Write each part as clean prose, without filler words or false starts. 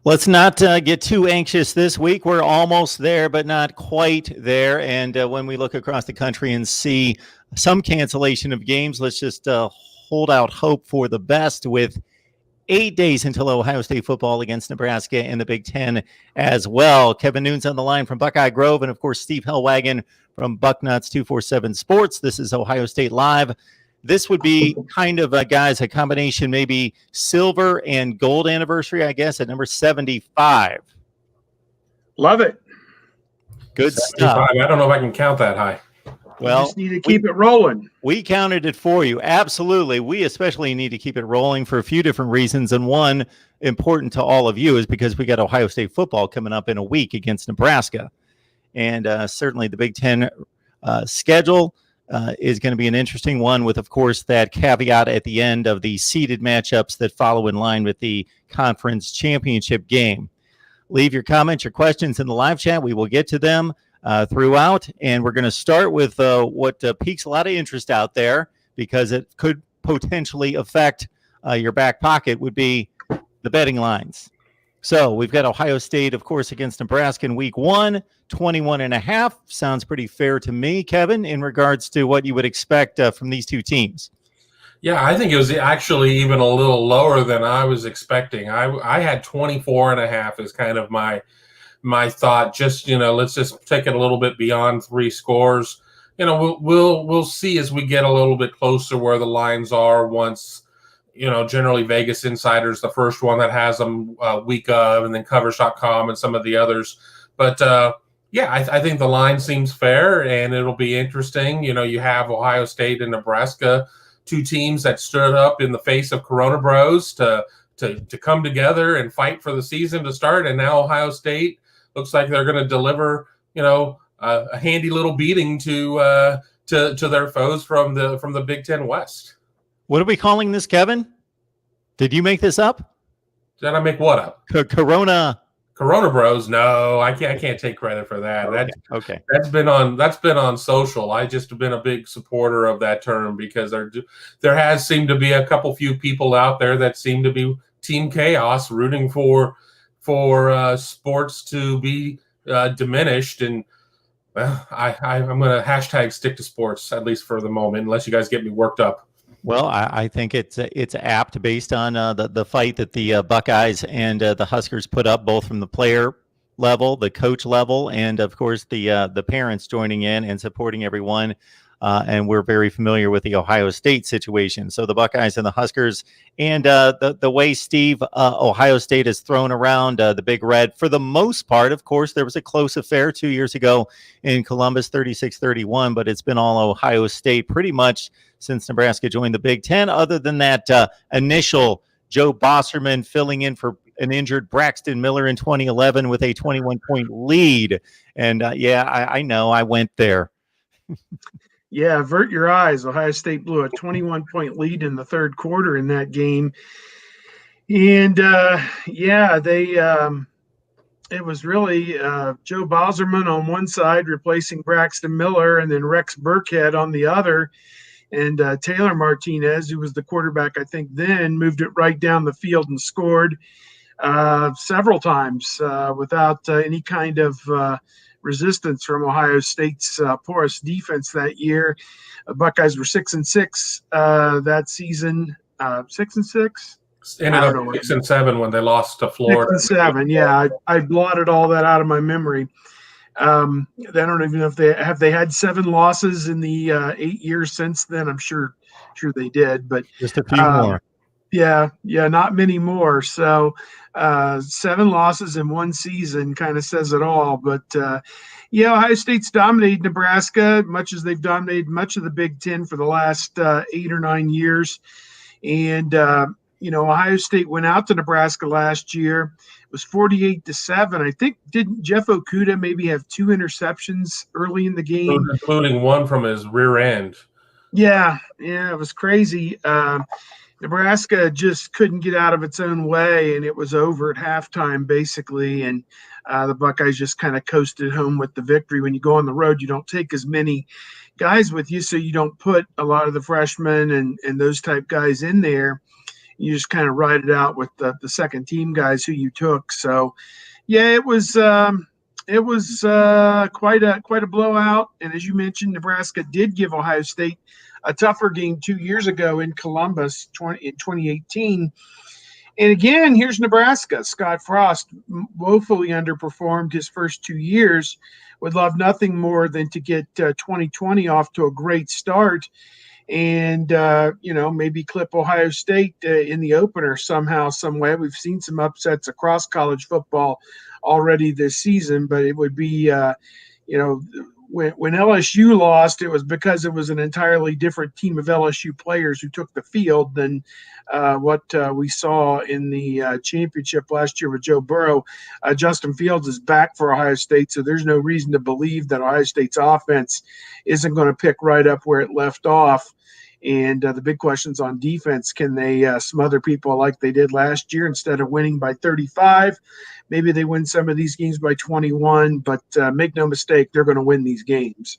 Let's not get too anxious this week. We're almost there, but not quite there. And when we look across the country and see some cancellation of games, let's just hold out hope for the best with 8 days until Ohio State football against Nebraska in the Big Ten as well. Kevin Noon's on the line from Buckeye Grove, and of course, Steve Hellwagon from Bucknuts 247 Sports. This is Ohio State Live. This would be kind of, guys, a combination, maybe silver and gold anniversary, I guess, at number 75. Love it. Good stuff. I don't know if I can count that high. Well, you just need to keep it rolling. We counted it for you. Absolutely. We especially need to keep it rolling for a few different reasons. And one important to all of you is because we got Ohio State football coming up in a week against Nebraska. And certainly the Big Ten schedule is going to be an interesting one with, of course, that caveat at the end of the seeded matchups that follow in line with the conference championship game. Leave your comments, your questions in the live chat. We will get to them throughout, and we're going to start with what piques a lot of interest out there because it could potentially affect your back pocket would be the betting lines. So we've got Ohio State, of course, against Nebraska in week 1, 21.5. Sounds pretty fair to me, Kevin, in regards to what you would expect from these two teams. Yeah, I think it was actually even a little lower than I was expecting. I had 24.5 as kind of my thought. Just, let's just take it a little bit beyond 3 scores. We'll see as we get a little bit closer where the lines are once. Generally Vegas Insider's the first one that has them week of, and then Covers.com and some of the others. But, I think the line seems fair, and it'll be interesting. You have Ohio State and Nebraska, 2 teams that stood up in the face of Corona Bros to come together and fight for the season to start. And now Ohio State looks like they're going to deliver, a handy little beating to their foes from the Big Ten West. What are we calling this, Kevin? Did you make this up? Did I make what up? Corona Bros. No, I can't take credit for that. Okay. That's been on social. I just have been a big supporter of that term because there has seemed to be a few people out there that seem to be Team Chaos, rooting for sports to be diminished. And well, I'm going to hashtag stick to sports, at least for the moment, unless you guys get me worked up. Well, I think it's apt based on the fight that the Buckeyes and the Huskers put up, both from the player level, the coach level, and of course the parents joining in and supporting everyone. And we're very familiar with the Ohio State situation. So the Buckeyes and the Huskers, and the way Steve Ohio State has thrown around the Big Red for the most part. Of course, there was a close affair 2 years ago in Columbus, 36-31, but it's been all Ohio State pretty much since Nebraska joined the Big Ten, other than that initial Joe Bosserman filling in for an injured Braxton Miller in 2011 with a 21-point lead. And I know I went there. Yeah, avert your eyes. Ohio State blew a 21-point lead in the third quarter in that game. And, it was really Joe Bosserman on one side replacing Braxton Miller, and then Rex Burkhead on the other. And Taylor Martinez, who was the quarterback, I think then, moved it right down the field and scored several times without any kind of resistance from Ohio State's porous defense that year. Buckeyes were 6-6 that season. 6-6. Ended up 6-7 when they lost to Florida. 6-7. Yeah, I blotted all that out of my memory. I don't even know if they had 7 losses in the 8 years since then. I'm sure they did, but just a few more. Yeah, not many more. So 7 losses in one season kind of says it all. But Ohio State's dominated Nebraska much as they've dominated much of the Big Ten for the last 8 or 9 years. And Ohio State went out to Nebraska last year. It was 48-7. I think, didn't Jeff Okudah maybe have 2 interceptions early in the game? Including one from his rear end. Yeah, it was crazy. Nebraska just couldn't get out of its own way, and it was over at halftime, basically. And the Buckeyes just kind of coasted home with the victory. When you go on the road, you don't take as many guys with you, so you don't put a lot of the freshmen and those type guys in there. you just kind of ride it out with the second team guys who you took. So, yeah, it was quite a blowout. And as you mentioned, Nebraska did give Ohio State a tougher game 2 years ago in Columbus in 2018. And again, here's Nebraska. Scott Frost woefully underperformed his first 2 years. Would love nothing more than to get 2020 off to a great start and, maybe clip Ohio State in the opener somehow, some way. We've seen some upsets across college football already this season, but it would be, when LSU lost, it was because it was an entirely different team of LSU players who took the field than what we saw in the championship last year with Joe Burrow. Justin Fields is back for Ohio State, so there's no reason to believe that Ohio State's offense isn't going to pick right up where it left off. And the big question's on defense. Can they smother people like they did last year instead of winning by 35? Maybe they win some of these games by 21, but make no mistake, they're going to win these games.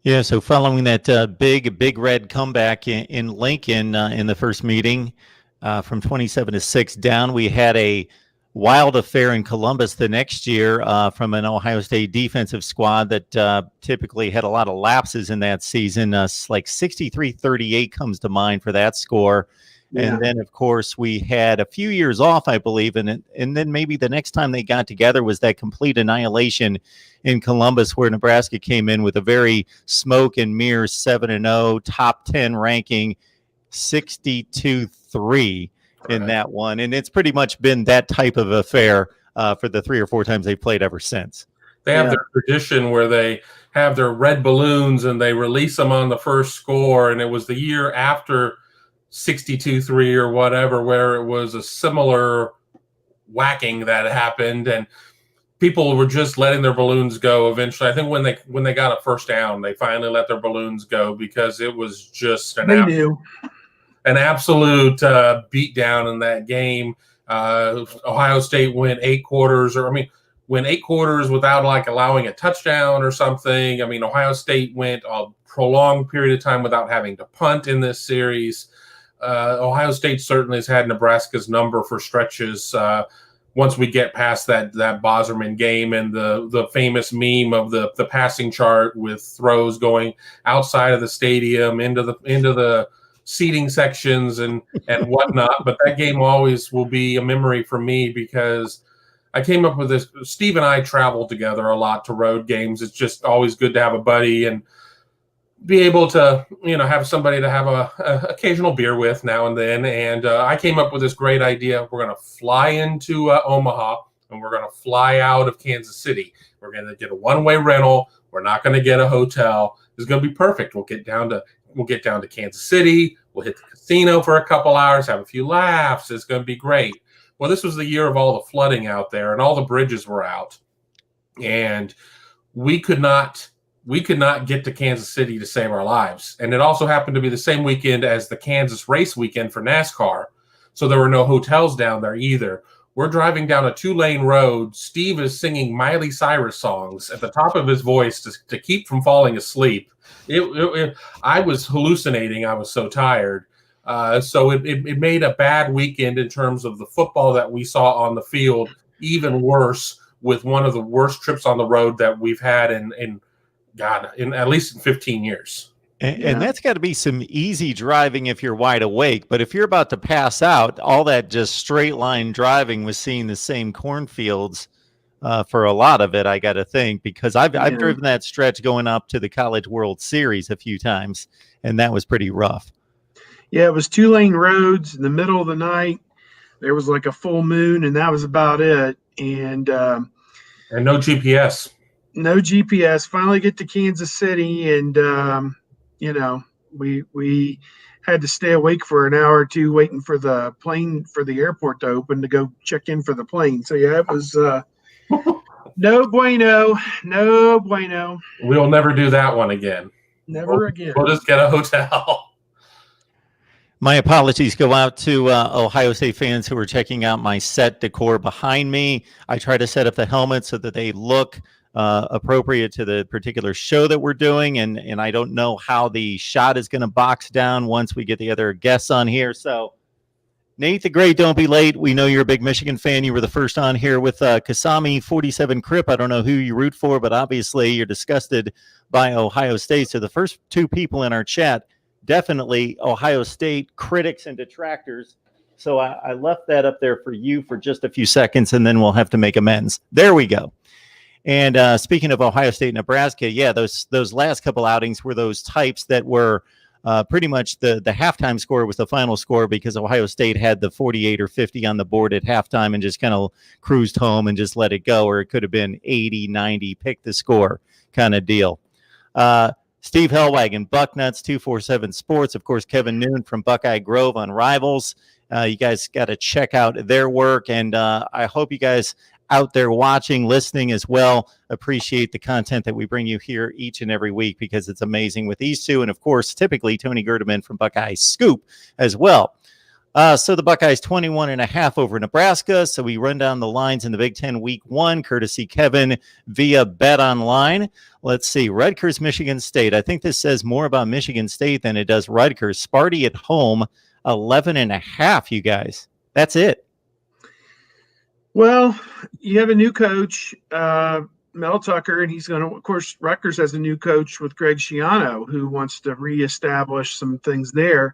Yeah, so following that big red comeback in Lincoln in the first meeting from 27-6 down, we had a wild affair in Columbus the next year from an Ohio State defensive squad that typically had a lot of lapses in that season. Like 63-38 comes to mind for that score. Yeah. And then, of course, we had a few years off, I believe, and then maybe the next time they got together was that complete annihilation in Columbus where Nebraska came in with a very smoke and mirror 7-0, top 10 ranking, 62-3 in that one. And it's pretty much been that type of affair for the 3 or 4 times they've played ever since. They have their tradition where they have their red balloons and they release them on the first score, and it was the year after 62-3 or whatever, where it was a similar whacking that happened, and people were just letting their balloons go. Eventually, I think when they got a first down, they finally let their balloons go because it was just an absolute beatdown in that game. Ohio State went 8 quarters, went 8 quarters without like allowing a touchdown or something. I mean, Ohio State went a prolonged period of time without having to punt in this series. Ohio State certainly has had Nebraska's number for stretches. Once we get past that Boserman game and the famous meme of the passing chart with throws going outside of the stadium into the seating sections and whatnot, but that game always will be a memory for me because I came up with this. Steve and I traveled together a lot to road games. It's just always good to have a buddy and be able to, have somebody to have a occasional beer with now and then. And I came up with this great idea. We're going to fly into Omaha and we're going to fly out of Kansas City. We're going to get a one-way rental. We're not going to get a hotel. It's going to be perfect. We'll get down to Kansas City. We'll hit the casino for a couple hours, have a few laughs. It's going to be great. Well, this was the year of all the flooding out there and all the bridges were out. And we could not get to Kansas City to save our lives. And it also happened to be the same weekend as the Kansas race weekend for NASCAR. So there were no hotels down there either. We're driving down a 2-lane road. Steve is singing Miley Cyrus songs at the top of his voice to keep from falling asleep. I was hallucinating. I was so tired. So it made a bad weekend in terms of the football that we saw on the field, even worse with one of the worst trips on the road that we've had in at least 15 years. And that's got to be some easy driving if you're wide awake. But if you're about to pass out, all that just straight line driving was seeing the same cornfields for a lot of it, I got to think, because I've driven that stretch going up to the College World Series a few times, and that was pretty rough. Yeah, it was 2-lane roads in the middle of the night. There was like a full moon, and that was about it. And no GPS. No GPS. Finally get to Kansas City, and we had to stay awake for an hour or two waiting for the plane for the airport to open to go check in for the plane. So yeah, it was no bueno. We'll never do that one again. Never again. We'll just get a hotel. My apologies go out to Ohio State fans who are checking out my set decor behind me. I try to set up the helmets so that they look appropriate to the particular show that we're doing, and I don't know how the shot is going to box down once we get the other guests on here. So Nate the Great, don't be late. We know you're a big Michigan fan. You were the first on here with Kasami 47 Crip. I don't know who you root for, but obviously you're disgusted by Ohio State. So the first two people in our chat, definitely Ohio State critics and detractors. So I left that up there for you for just a few seconds, and then we'll have to make amends. There we go. And speaking of Ohio State, Nebraska, yeah, those last couple outings were those types that were pretty much the halftime score was the final score because Ohio State had the 48 or 50 on the board at halftime and just kind of cruised home and just let it go, or it could have been 80, 90, pick the score kind of deal. Steve Hellwagon, Bucknuts 247 Sports, of course, Kevin Noon from Buckeye Grove on Rivals. You guys got to check out their work, and I hope you guys out there watching, listening as well, appreciate the content that we bring you here each and every week because it's amazing with these two. And of course, typically Tony Gerdeman from Buckeye Scoop as well. So the Buckeyes 21.5 over Nebraska. So we run down the lines in the Big Ten Week 1, courtesy Kevin via Bet Online. Let's see, Rutgers, Michigan State. I think this says more about Michigan State than it does Rutgers. Sparty at home, 11.5, you guys. That's it. Well, you have a new coach, Mel Tucker, and he's going to, of course, Rutgers has a new coach with Greg Schiano, who wants to reestablish some things there.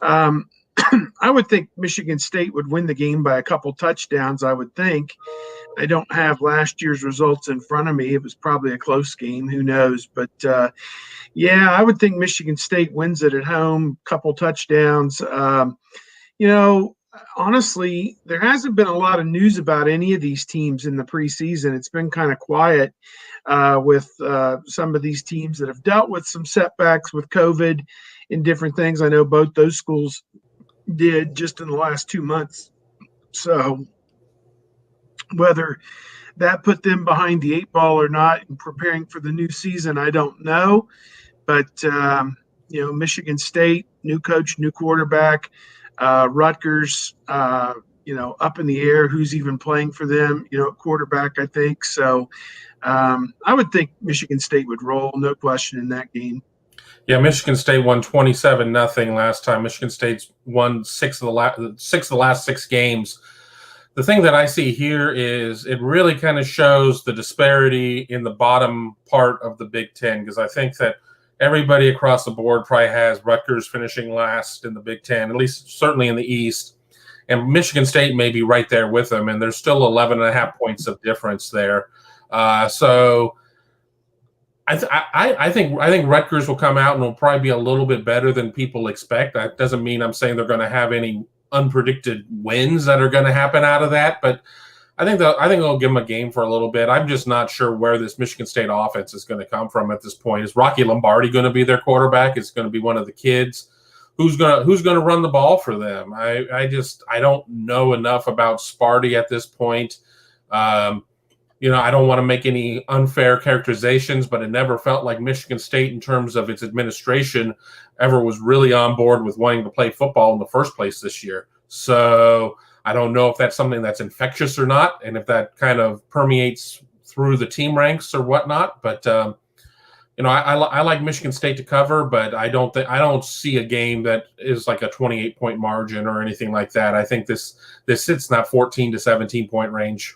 I would think Michigan State would win the game by a couple touchdowns, I would think. I don't have last year's results in front of me. It was probably a close game. Who knows? But, yeah, I would think Michigan State wins it at home, couple touchdowns. Honestly, there hasn't been a lot of news about any of these teams in the preseason. It's been kind of quiet with some of these teams that have dealt with some setbacks with COVID and different things. I know both those schools did just in the last 2 months. So whether that put them behind the 8 ball or not in preparing for the new season, I don't know. But, Michigan State, new coach, new quarterback. Rutgers, up in the air, who's even playing for them, quarterback, I think. So I would think Michigan State would roll, no question, in that game. Yeah, Michigan State won 27-0 last time. Michigan State's won six of the last 6 games. The thing that I see here is it really kind of shows the disparity in the bottom part of the Big Ten, because I think that everybody across the board probably has Rutgers finishing last in the Big Ten, at least certainly in the East. And Michigan State may be right there with them, and there's still 11.5 points of difference there. So I think Rutgers will come out and will probably be a little bit better than people expect. That doesn't mean I'm saying they're going to have any unpredicted wins that are going to happen out of that, but I think they'll give them a game for a little bit. I'm just not sure where this Michigan State offense is going to come from at this point. Is Rocky Lombardi going to be their quarterback? Is it going to be one of the kids? Who's going to run the ball for them? I don't know enough about Sparty at this point. I don't want to make any unfair characterizations, but it never felt like Michigan State, in terms of its administration, ever was really on board with wanting to play football in the first place this year. So I don't know if that's something that's infectious or not, and if that kind of permeates through the team ranks or whatnot. But I like Michigan State to cover, but I don't see a game that is like a 28-point margin or anything like that. I think this sits in that 14 to 17 point range.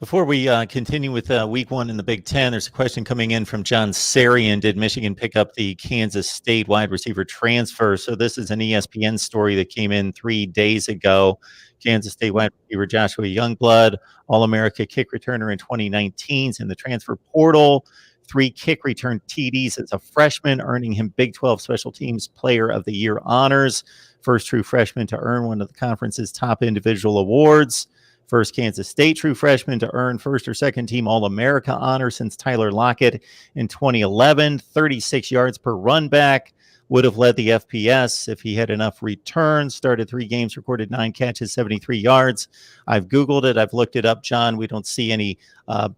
Before we continue with Week 1 in the Big Ten, there's a question coming in from John Sarian. Did Michigan pick up the Kansas State wide receiver transfer? So this is an ESPN story that came in 3 days ago. Kansas State wide receiver Joshua Youngblood, All-America kick returner in 2019, is in the transfer portal. 3 kick return TDs as a freshman, earning him Big 12 Special Teams Player of the Year honors. First true freshman to earn one of the conference's top individual awards. First Kansas State true freshman to earn first or second team All-America honor since Tyler Lockett in 2011. 36 yards per run back. Would have led the FPS if he had enough returns. Started 3 games, recorded 9 catches, 73 yards. I've Googled it. I've looked it up, John. We don't see any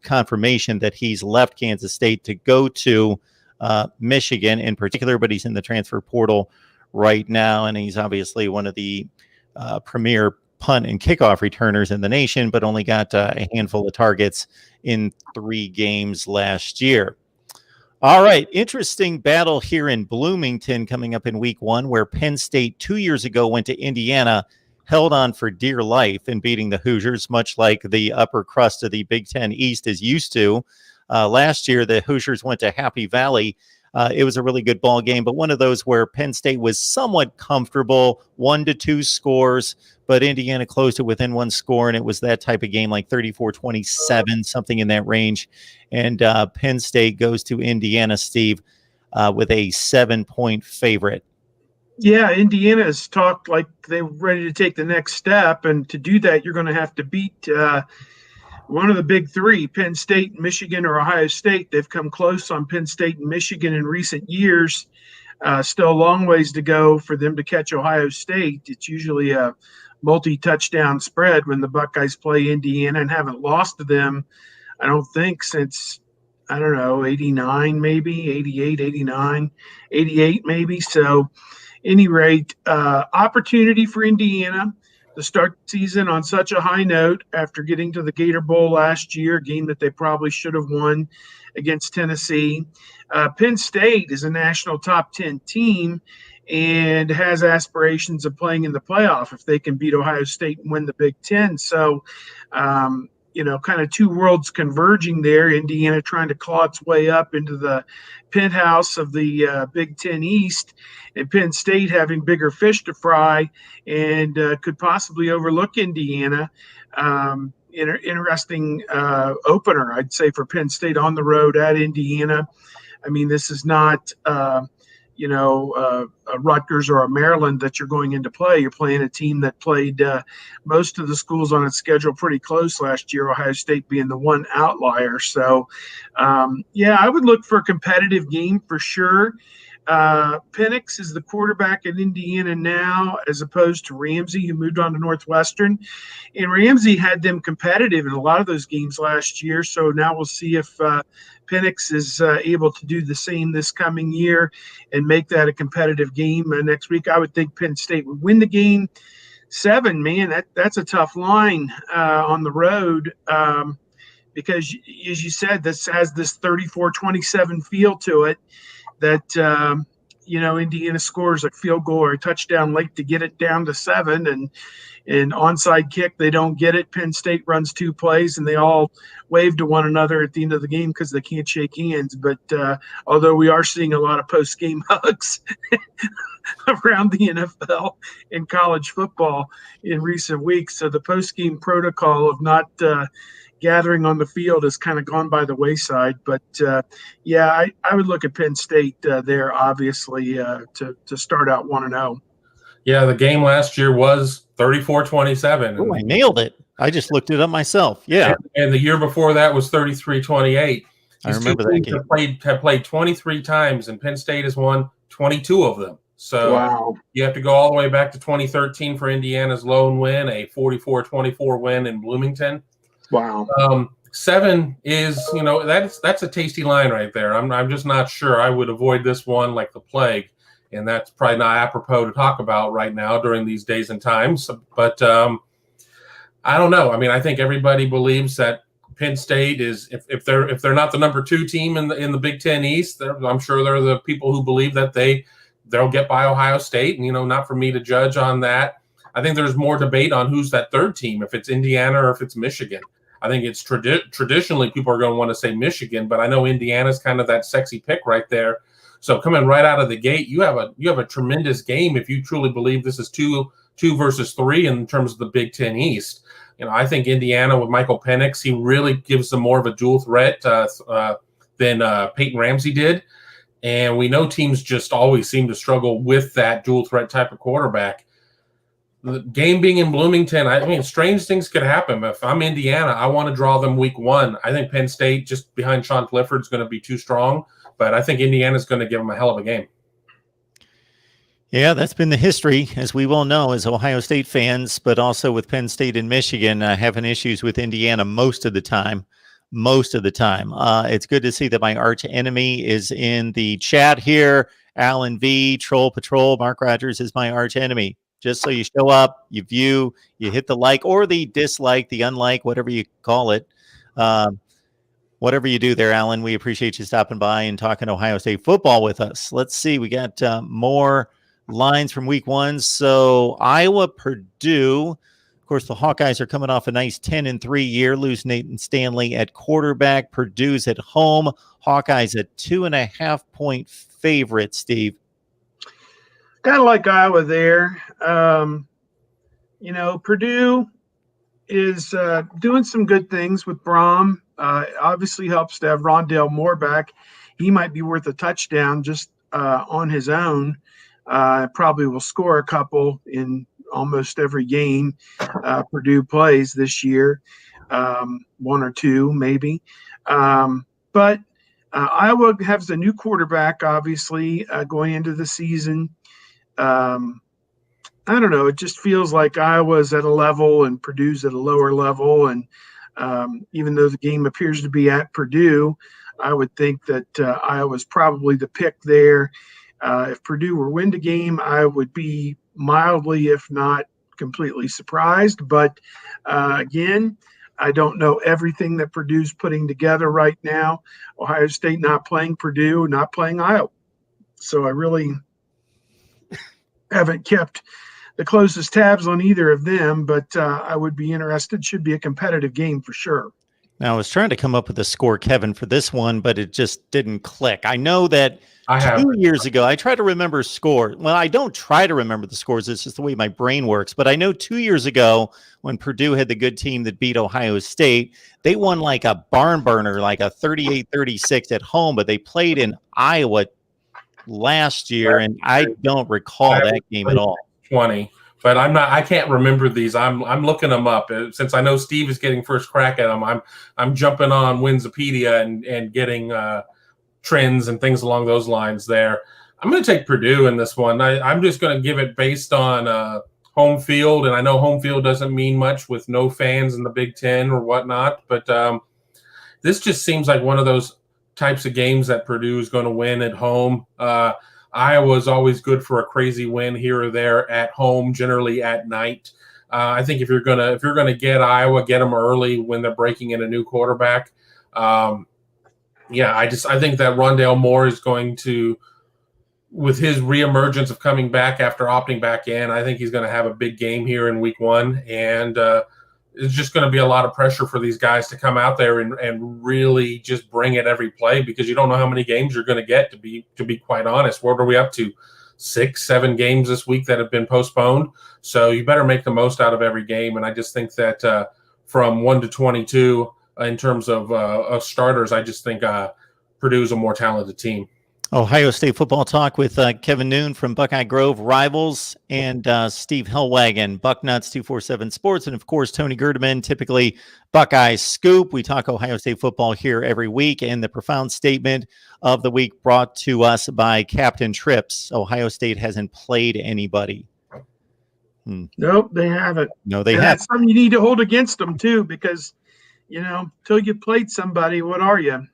confirmation that he's left Kansas State to go to Michigan in particular, but he's in the transfer portal right now, and he's obviously one of the premier punt and kickoff returners in the nation, but only got a handful of targets in 3 games last year. All right. Interesting battle here in Bloomington coming up in week 1, where Penn State 2 years ago went to Indiana, held on for dear life in beating the Hoosiers, much like the upper crust of the Big Ten East is used to. Last year, the Hoosiers went to Happy Valley. It was a really good ball game, but one of those where Penn State was somewhat comfortable, 1-2 scores, but Indiana closed it within 1 score, and it was that type of game, like 34-27, something in that range. And Penn State goes to Indiana, Steve, with a 7-point favorite. Yeah, Indiana has talked like they're ready to take the next step, and to do that, you're going to have to beat one of the big three, Penn State, Michigan, or Ohio State. They've come close on Penn State and Michigan in recent years. Still a long ways to go for them to catch Ohio State. It's usually a multi-touchdown spread when the Buckeyes play Indiana, and haven't lost to them, I don't think, since, I don't know, 89 maybe, 88, 89, 88 maybe. So, any rate, opportunity for Indiana to start the season on such a high note after getting to the Gator Bowl last year, a game that they probably should have won against Tennessee. Penn State is a national top 10 team and has aspirations of playing in the playoff if they can beat Ohio State and win the Big Ten. So, kind of two worlds converging there. Indiana trying to claw its way up into the penthouse of the Big Ten East, and Penn State having bigger fish to fry and could possibly overlook Indiana. Interesting opener, I'd say, for Penn State on the road at Indiana. I mean, this is not a Rutgers or a Maryland that you're going into play. You're playing a team that played most of the schools on its schedule pretty close last year, Ohio State being the one outlier. So, I would look for a competitive game for sure. Penix is the quarterback at Indiana now, as opposed to Ramsey, who moved on to Northwestern. And Ramsey had them competitive in a lot of those games last year. So now we'll see if Penix is able to do the same this coming year and make that a competitive game next week. I would think Penn State would win the game. 7, man, that's a tough line on the road because, as you said, this has this 34-27 feel to it. That Indiana scores a field goal or a touchdown late to get it down to 7, and onside kick, they don't get it. Penn State runs 2 plays, and they all wave to one another at the end of the game because they can't shake hands. But although we are seeing a lot of post-game hugs around the NFL and college football in recent weeks, so the post-game protocol of not gathering on the field has kind of gone by the wayside. But I would look at Penn State there, obviously, to start out 1-0. Yeah, the game last year was 34-27. Oh, I nailed it. I just looked it up myself. Yeah. And the year before that was 33-28. I remember that game. Have played 23 times, and Penn State has won 22 of them. So wow. You have to go all the way back to 2013 for Indiana's lone win, a 44-24 win in Bloomington. Wow. 7 is, that's a tasty line right there. I'm just not sure. I would avoid this one like the plague, and that's probably not apropos to talk about right now during these days and times. But I don't know. I mean, I think everybody believes that Penn State is, if they're not the number 2 team in the Big Ten East, I'm sure they're the people who believe that they'll get by Ohio State, and not for me to judge on that. I think there's more debate on who's that 3rd team, if it's Indiana or if it's Michigan. I think it's traditionally people are going to want to say Michigan, but I know Indiana's kind of that sexy pick right there. So coming right out of the gate, you have a tremendous game if you truly believe this is 2 versus 3 in terms of the Big Ten East. I think Indiana with Michael Penix, he really gives them more of a dual threat than Peyton Ramsey did. And we know teams just always seem to struggle with that dual threat type of quarterback. The game being in Bloomington, I mean, strange things could happen. If I'm Indiana, I want to draw them week 1. I think Penn State, just behind Sean Clifford, is going to be too strong. But I think Indiana's going to give them a hell of a game. Yeah, that's been the history, as we well know, as Ohio State fans, but also with Penn State and Michigan having issues with Indiana most of the time. It's good to see that my arch enemy is in the chat here. Alan V, Troll Patrol, Mark Rogers is my arch enemy. Just so you show up, you view, you hit the like or the dislike, the unlike, whatever you call it. Whatever you do there, Alan, we appreciate you stopping by and talking Ohio State football with us. Let's see. We got more lines from week 1. So Iowa-Purdue. Of course, the Hawkeyes are coming off a nice 10-3 year. Lose Nathan Stanley at quarterback. Purdue's at home. Hawkeyes a 2.5-point favorite, Steve. Kind of like Iowa there. Purdue is doing some good things with Brom. Obviously helps to have Rondale Moore back. He might be worth a touchdown just on his own. Probably will score a couple in almost every game Purdue plays this year, 1 or 2 maybe. But Iowa has a new quarterback, obviously, going into the season. I don't know. It just feels like Iowa's at a level and Purdue's at a lower level. And even though the game appears to be at Purdue, I would think that Iowa's probably the pick there. If Purdue were win the game, I would be mildly, if not completely surprised. But again, I don't know everything that Purdue's putting together right now. Ohio State not playing Purdue, not playing Iowa. So I really haven't kept the closest tabs on either of them, but I would be interested. Should be a competitive game for sure. Now, I was trying to come up with a score, Kevin, for this one, but it just didn't click. I know that 2 years ago, I try to remember scores. Well, I don't try to remember the scores. It's just the way my brain works. But I know 2 years ago, when Purdue had the good team that beat Ohio State, they won like a barn burner, like a 38-36 at home, but they played in Iowa last year, and I don't recall that game at all. 20, but I can't remember these. I'm looking them up. Since I know Steve is getting first crack at them, I'm jumping on Winsipedia and getting trends and things along those lines there. I'm going to take Purdue in this one. I'm just going to give it based on home field, and I know home field doesn't mean much with no fans in the Big Ten or whatnot, but this just seems like one of those types of games that Purdue is going to win at home. Iowa is always good for a crazy win here or there at home, generally at night. I think if you're gonna get Iowa, get them early when they're breaking in a new quarterback. I think that Rondale Moore is going to, with his reemergence of coming back after opting back in, I think he's going to have a big game here in week 1, and it's just going to be a lot of pressure for these guys to come out there and really just bring it every play, because you don't know how many games you're going to get, to be quite honest. What are we up to? 6-7 games this week that have been postponed. So you better make the most out of every game. And I just think that from 1 to 22 in terms of starters, I just think Purdue's a more talented team. Ohio State football talk with Kevin Noon from Buckeye Grove Rivals and Steve Hellwagon, Bucknuts 247 Sports, and of course Tony Gerdeman, typically Buckeye Scoop. We talk Ohio State football here every week, and the profound statement of the week brought to us by Captain Trips. Ohio State hasn't played anybody. Nope, they haven't. No, they haven't. haven't. That's something you need to hold against them too, because until you played somebody, what are you?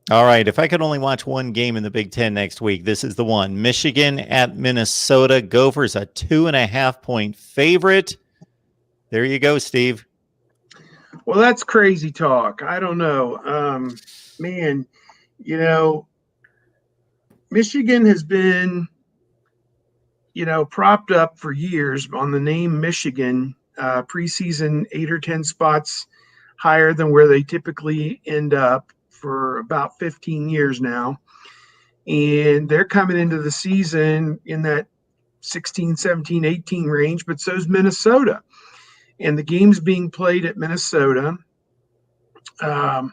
All right, if I could only watch one game in the Big Ten next week, this is the one. Michigan at Minnesota. Gophers a 2.5-point favorite. There you go, Steve. Well, that's crazy talk. I don't know. Michigan has been, propped up for years on the name Michigan. Preseason 8 or 10 spots higher than where they typically end up for about 15 years now. And they're coming into the season in that 16, 17, 18 range, but so's Minnesota. And the game's being played at Minnesota. That's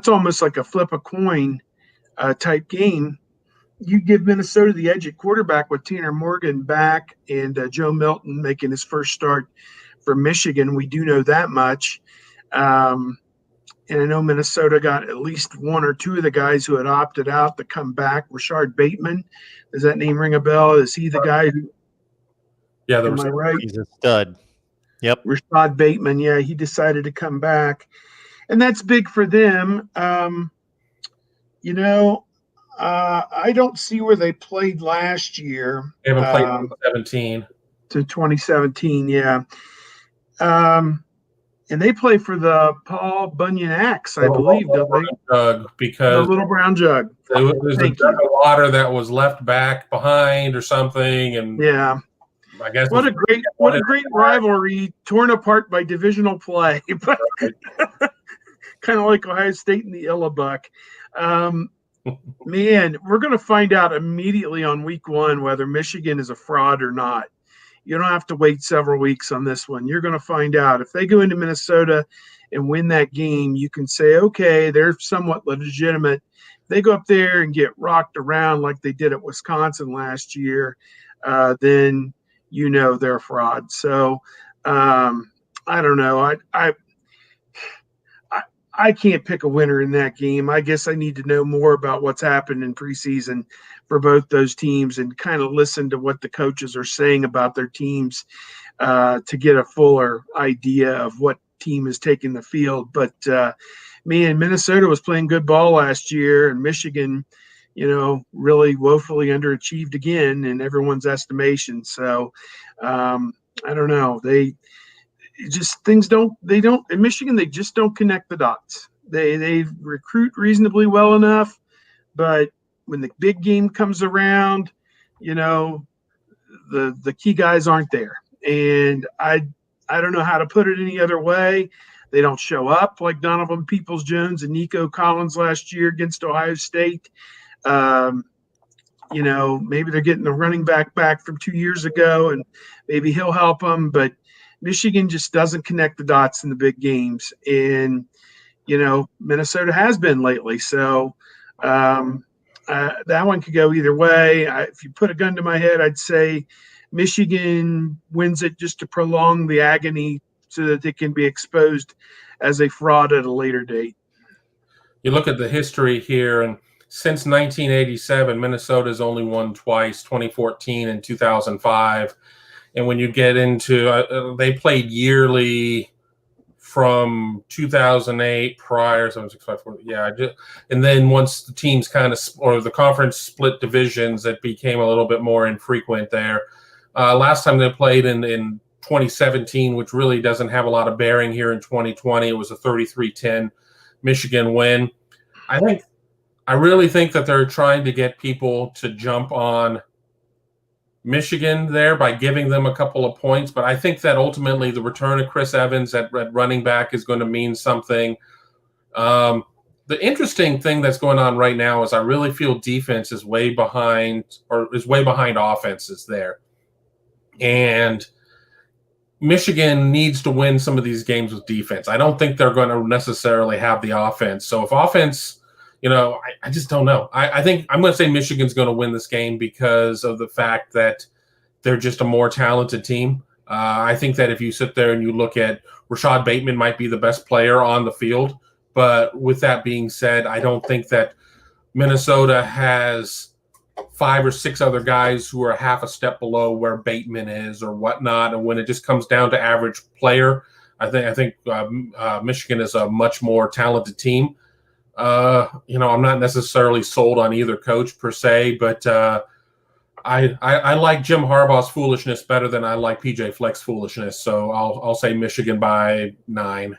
almost like a flip a coin type game. You give Minnesota the edge at quarterback with Tanner Morgan back and Joe Milton making his first start for Michigan. We do know that much. And I know Minnesota got at least 1 or 2 of the guys who had opted out to come back. Rashard Bateman, does that name ring a bell? Is he the guy who? Yeah, am I right? He's a stud. Yep. Rashad Bateman, yeah, he decided to come back, and that's big for them. I don't see where they played last year. They haven't played 2017. To 2017, yeah. And they play for the Paul Bunyan Axe, I believe, don't they? Jug, because the little brown jug. it was a jug of water that was left back behind or something, and yeah, I guess what a great rivalry torn apart by divisional play, but kind of like Ohio State and the Illabuck. Man, we're going to find out immediately on week 1 whether Michigan is a fraud or not. You don't have to wait several weeks on this one. You're going to find out. If they go into Minnesota and win that game, you can say, okay, they're somewhat legitimate. If they go up there and get rocked around like they did at Wisconsin last year, then you know they're a fraud. So I don't know. I can't pick a winner in that game. I guess I need to know more about what's happened in preseason for both those teams and kind of listen to what the coaches are saying about their teams to get a fuller idea of what team is taking the field. But, man, Minnesota was playing good ball last year, and Michigan, really woefully underachieved again in everyone's estimation. So I don't know. In Michigan, they just don't connect the dots. They recruit reasonably well enough, but when the big game comes around, the key guys aren't there. And I don't know how to put it any other way. They don't show up like Donovan Peoples-Jones and Nico Collins last year against Ohio State. Maybe they're getting the running back from 2 years ago, and maybe he'll help them, but Michigan just doesn't connect the dots in the big games. And, Minnesota has been lately. So that one could go either way. If you put a gun to my head, I'd say Michigan wins it just to prolong the agony so that they can be exposed as a fraud at a later date. You look at the history here, and since 1987, Minnesota's only won twice, 2014 and 2005. And when you get into they played yearly from 2008 prior, and then once the teams or the conference split divisions, it became a little bit more infrequent there. Last time they played in 2017, which really doesn't have a lot of bearing here in 2020, it was a 33-10 Michigan win. I really think that they're trying to get people to jump on Michigan there by giving them a couple of points, but I think that ultimately the return of Chris Evans at running back is going to mean something. The interesting thing that's going on right now is I really feel defense is way behind offenses there. And Michigan needs to win some of these games with defense. I don't think they're going to necessarily have the offense. So if offense, I just don't know. I think I'm going to say Michigan's going to win this game because of the fact that they're just a more talented team. I think that if you sit there and you look at Rashad Bateman might be the best player on the field. But with that being said, I don't think that Minnesota has 5 or 6 other guys who are half a step below where Bateman is or whatnot. And when it just comes down to average player, I think Michigan is a much more talented team. I'm not necessarily sold on either coach per se, but I like Jim Harbaugh's foolishness better than I like PJ Fleck's foolishness. So I'll say Michigan by 9.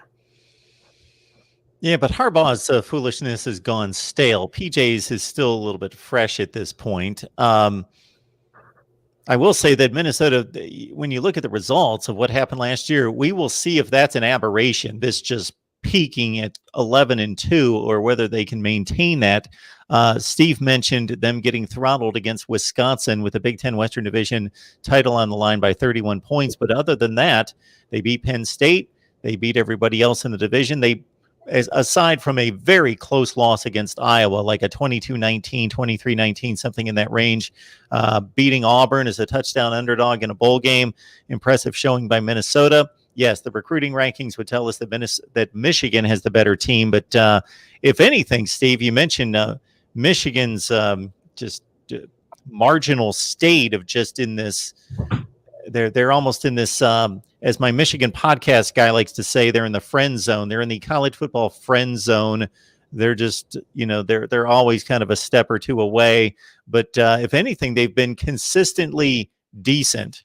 Yeah, but Harbaugh's foolishness has gone stale. PJ's is still a little bit fresh at this point. I will say that Minnesota, when you look at the results of what happened last year, we will see if that's an aberration. This just peaking at 11-2, or whether they can maintain that. Steve mentioned them getting throttled against Wisconsin with the Big Ten Western Division title on the line by 31 points. But other than that, they beat Penn State. They beat everybody else in the division. Aside from a very close loss against Iowa, like a 22-19, 23-19, something in that range, beating Auburn as a touchdown underdog in a bowl game. Impressive showing by Minnesota. Yes, the recruiting rankings would tell us that Michigan has the better team. But if anything, Steve, you mentioned Michigan's marginal state of just in this. They're almost in this, as my Michigan podcast guy likes to say, they're in the friend zone. They're in the college football friend zone. They're just, they're always kind of a step or two away. But if anything, they've been consistently decent.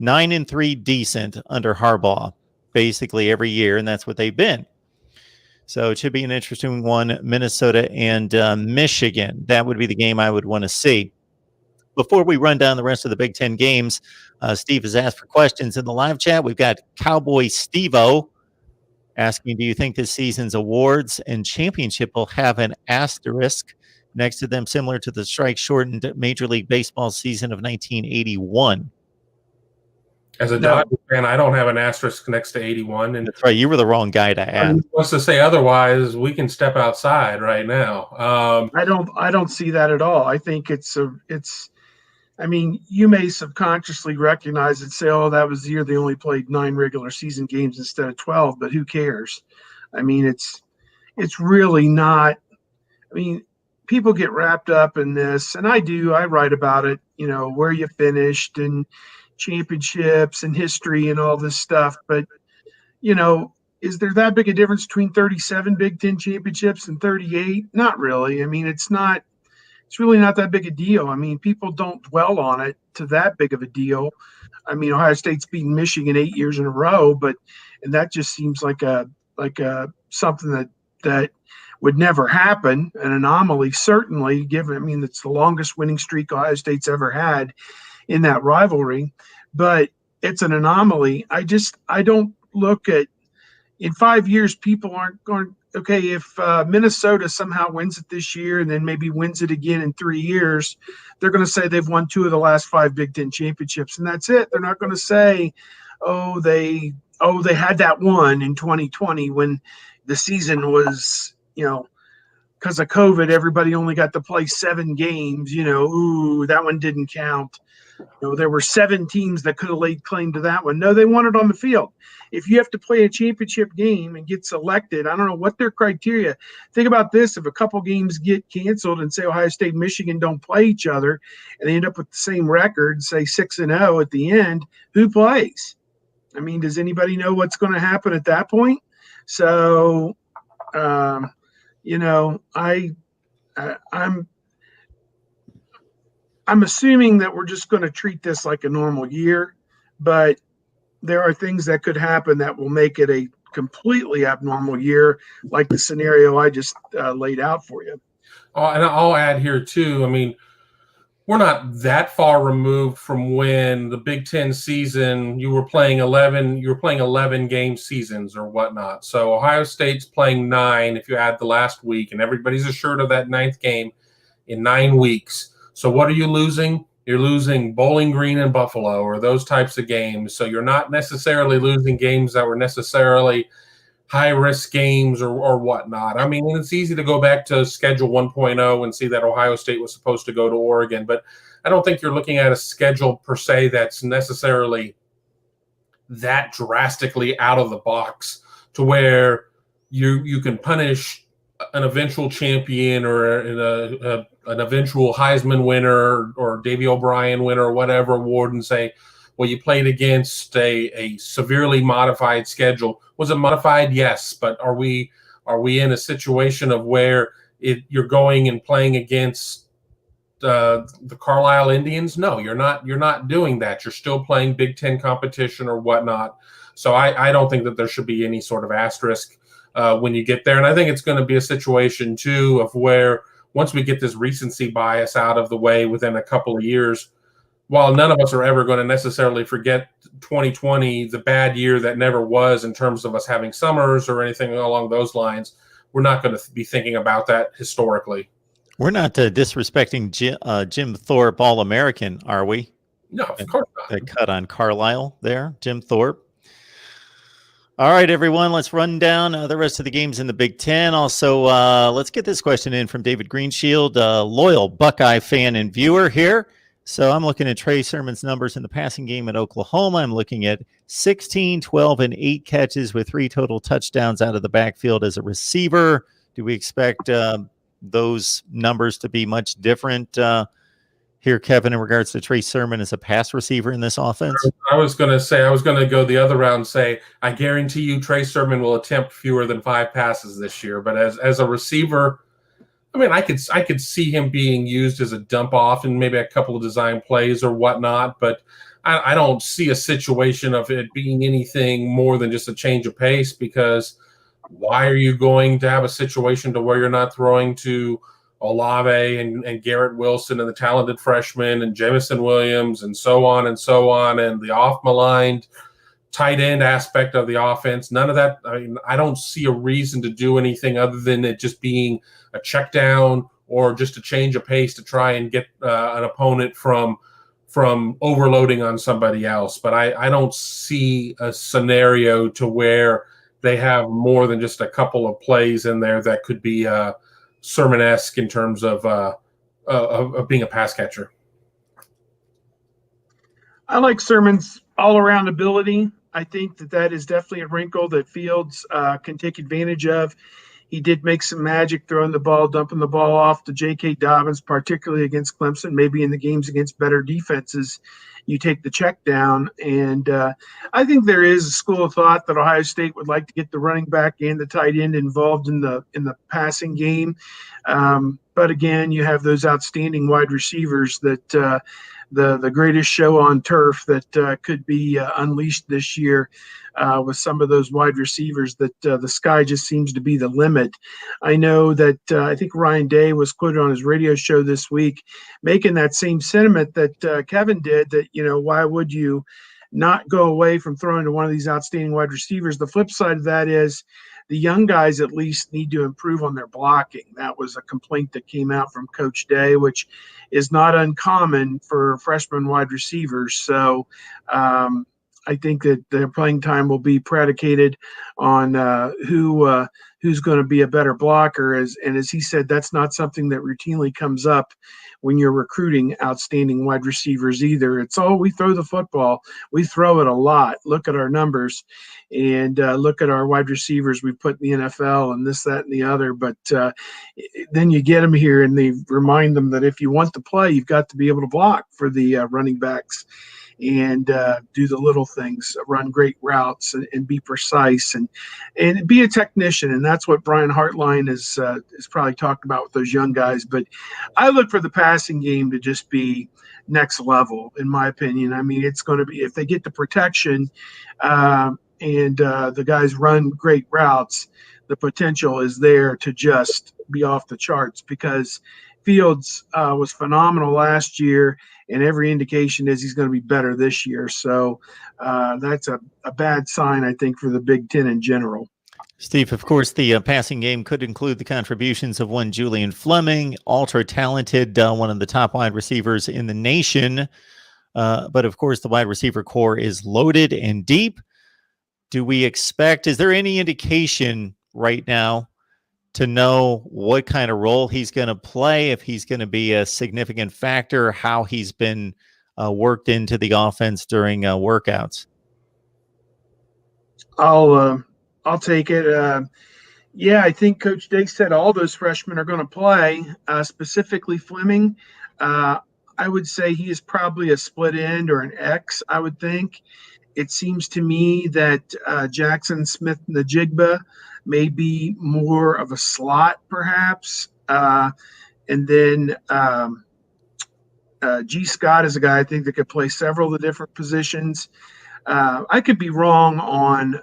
9-3 decent under Harbaugh. basically every year, and that's what they've been. So it should be an interesting one, Minnesota and Michigan. That would be the game I would want to see. Before we run down the rest of the Big Ten games, Steve has asked for questions in the live chat. We've got Cowboy Stevo asking, do you think this season's awards and championship will have an asterisk next to them, similar to the strike-shortened Major League Baseball season of 1981? As a Dodgers fan, I don't have an asterisk next to 81. And that's right. You were the wrong guy to ask. Wants to say otherwise, we can step outside right now. I don't see that at all. I think I mean, you may subconsciously recognize it, say, oh, that was the year they only played 9 regular season games instead of 12, but who cares? I mean, it's really not. I mean, people get wrapped up in this, and I do. I write about it, where you finished and championships and history and all this stuff. But, is there that big a difference between 37 Big Ten championships and 38? Not really. I mean, it's really not that big a deal. I mean, people don't dwell on it to that big of a deal. I mean, Ohio State's beaten Michigan 8 years in a row, and that just seems like something that would never happen, an anomaly, certainly, given, I mean, it's the longest winning streak Ohio State's ever had in that rivalry, but it's an anomaly. I don't look at, in 5 years, people aren't going, okay, if Minnesota somehow wins it this year and then maybe wins it again in 3 years, they're going to say they've won 2 of the last 5 Big Ten championships, and that's it. They're not going to say, they had that one in 2020 when the season was, because of COVID, everybody only got to play 7 games. That one didn't count. There were 7 teams that could have laid claim to that one. No, they won it on the field. If you have to play a championship game and get selected, I don't know what their criteria. Think about this. If a couple games get canceled and say Ohio State and Michigan don't play each other and they end up with the same record, say 6-0 at the end, who plays? I mean, does anybody know what's going to happen at that point? So, I'm assuming that we're just going to treat this like a normal year, but there are things that could happen that will make it a completely abnormal year, like the scenario I just laid out for you. Oh, and I'll add here too. I mean, we're not that far removed from when the Big Ten season you were playing 11 game seasons or whatnot. So Ohio State's playing 9 if you add the last week, and everybody's assured of that 9th game in 9 weeks. So what are you losing? You're losing Bowling Green and Buffalo or those types of games. So you're not necessarily losing games that were necessarily high-risk games or whatnot. I mean, it's easy to go back to Schedule 1.0 and see that Ohio State was supposed to go to Oregon, but I don't think you're looking at a schedule per se that's necessarily that drastically out of the box to where you can punish an eventual champion or an eventual Heisman winner or Davey O'Brien winner or whatever award and say, well, you played against a severely modified schedule. Was it modified? Yes, but are we in a situation of where you're going and playing against the Carlisle Indians? No, you're not doing that. You're still playing Big Ten competition or whatnot. So I don't think that there should be any sort of asterisk when you get there. And I think it's going to be a situation too of where once we get this recency bias out of the way within a couple of years, while none of us are ever going to necessarily forget 2020, the bad year that never was in terms of us having summers or anything along those lines, we're not going to be thinking about that historically. We're not disrespecting Jim Thorpe All-American, are we? No, of course not. The cut on Carlisle there, Jim Thorpe. All right, everyone, let's run down the rest of the games in the Big Ten. Also, let's get this question in from David Greenshield, a loyal Buckeye fan and viewer here. So I'm looking at Trey Sermon's numbers in the passing game at Oklahoma. I'm looking at 16, 12, and 8 catches with 3 total touchdowns out of the backfield as a receiver. Do we expect those numbers to be much different here, Kevin, in regards to Trey Sermon as a pass receiver in this offense? I was going to go the other round and say, I guarantee you Trey Sermon will attempt fewer than 5 passes this year. But as a receiver, I mean, I could see him being used as a dump off and maybe a couple of design plays or whatnot. But I don't see a situation of it being anything more than just a change of pace, because why are you going to have a situation to where you're not throwing to Olave and Garrett Wilson and the talented freshmen and Jamison Williams and so on and so on, and the off-maligned tight end aspect of the offense? None of that. I mean, I don't see a reason to do anything other than it just being a check down or just a change of pace to try and get an opponent from overloading on somebody else. But I don't see a scenario to where they have more than just a couple of plays in there that could be Sermon-esque in terms of being a pass catcher. I like Sermon's all-around ability. I think that is definitely a wrinkle that Fields can take advantage of. He did make some magic throwing the ball, dumping the ball off to J.K. Dobbins, particularly against Clemson. Maybe in the games against better defenses, you take the check down. And I think there is a school of thought that Ohio State would like to get the running back and the tight end involved in the passing game. But again, you have those outstanding wide receivers that the greatest show on turf that could be unleashed this year with some of those wide receivers that the sky just seems to be the limit. I know that I think Ryan Day was quoted on his radio show this week making that same sentiment that Kevin did, that, why would you not go away from throwing to one of these outstanding wide receivers? The flip side of that is the young guys at least need to improve on their blocking. That was a complaint that came out from Coach Day, which is not uncommon for freshman wide receivers. So I think that their playing time will be predicated on who's going to be a better blocker. As he said, that's not something that routinely comes up when you're recruiting outstanding wide receivers either. It's we throw the football. We throw it a lot. Look at our numbers and look at our wide receivers we put in the NFL and this, that, and the other. But then you get them here and they remind them that if you want to play, you've got to be able to block for the running backs and do the little things, run great routes and be precise and be a technician. And that's what Brian Hartline is probably talked about with those young guys. But I look for the passing game to just be next level, in my opinion. I mean, it's going to be, if they get the protection and the guys run great routes, the potential is there to just be off the charts, because Fields was phenomenal last year, and every indication is he's going to be better this year. So that's a bad sign, I think, for the Big Ten in general. Steve, of course, the passing game could include the contributions of one Julian Fleming, ultra-talented, one of the top wide receivers in the nation. But, of course, the wide receiver core is loaded and deep. Do we expect – is there any indication right now to know what kind of role he's going to play, if he's going to be a significant factor, how he's been worked into the offense during workouts? I'll take it. Yeah, I think Coach Day said all those freshmen are going to play, specifically Fleming. I would say he is probably a split end or an X, I would think. It seems to me that Jackson Smith and the Jigba may be more of a slot, perhaps. And then G. Scott is a guy I think that could play several of the different positions. I could be wrong on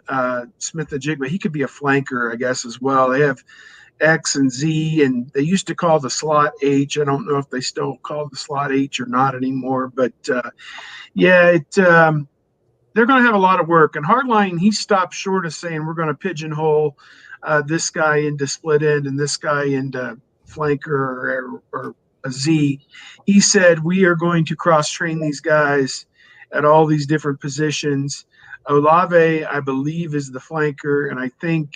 Smith and Jigba. He could be a flanker, I guess, as well. They have X and Z, and they used to call the slot H. I don't know if they still call the slot H or not anymore. But, they're going to have a lot of work. And Hardline, he stopped short of saying we're going to pigeonhole this guy into split end and this guy into flanker or a Z. He said we are going to cross-train these guys at all these different positions. Olave, I believe, is the flanker, and I think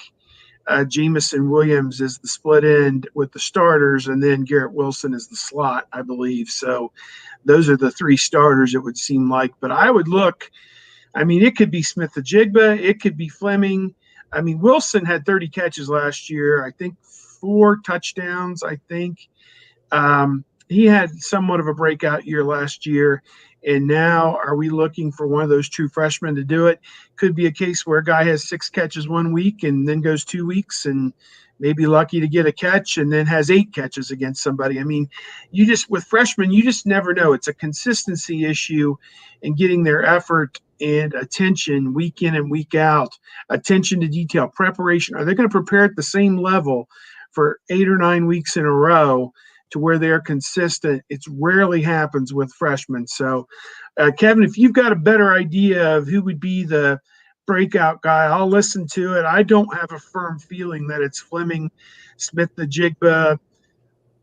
Jamison Williams is the split end with the starters, and then Garrett Wilson is the slot, I believe. So those are the three starters, it would seem like. But I would look – I mean, it could be Smith-Njigba. It could be Fleming. I mean, Wilson had 30 catches last year. I think 4 touchdowns, I think. He had somewhat of a breakout year last year. And now, are we looking for one of those true freshmen to do it? Could be a case where a guy has 6 catches 1 week and then goes 2 weeks and maybe lucky to get a catch and then has 8 catches against somebody. I mean, with freshmen, you just never know. It's a consistency issue and getting their effort and attention week in and week out, attention to detail, preparation. Are they going to prepare at the same level for 8 or 9 weeks in a row to where they're consistent? It rarely happens with freshmen. So, Kevin, if you've got a better idea of who would be the breakout guy, I'll listen to it. I don't have a firm feeling that it's Fleming, Smith-Njigba,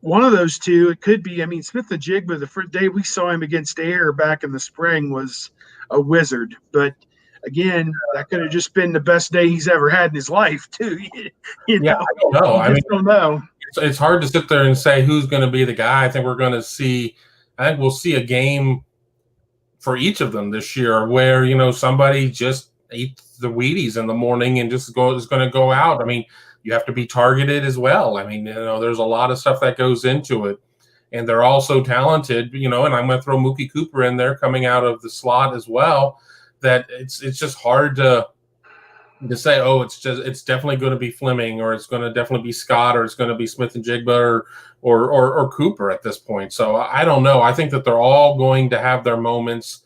one of those two. It could be. I mean, Smith-Njigba, the first day we saw him against Air back in the spring, was a wizard. But again, that could have just been the best day he's ever had in his life, too. Yeah, I don't know. I mean, don't know. It's hard to sit there and say who's going to be the guy. I think we'll see a game for each of them this year where, somebody just ate the Wheaties in the morning and is going to go out. I mean, you have to be targeted as well. I mean, there's a lot of stuff that goes into it, and they're all so talented, and I'm going to throw Mookie Cooper in there coming out of the slot as well, that it's just hard to say, oh, it's definitely going to be Fleming, or it's going to definitely be Scott, or it's going to be Smith-Njigba or Cooper at this point. So I don't know. I think that they're all going to have their moments.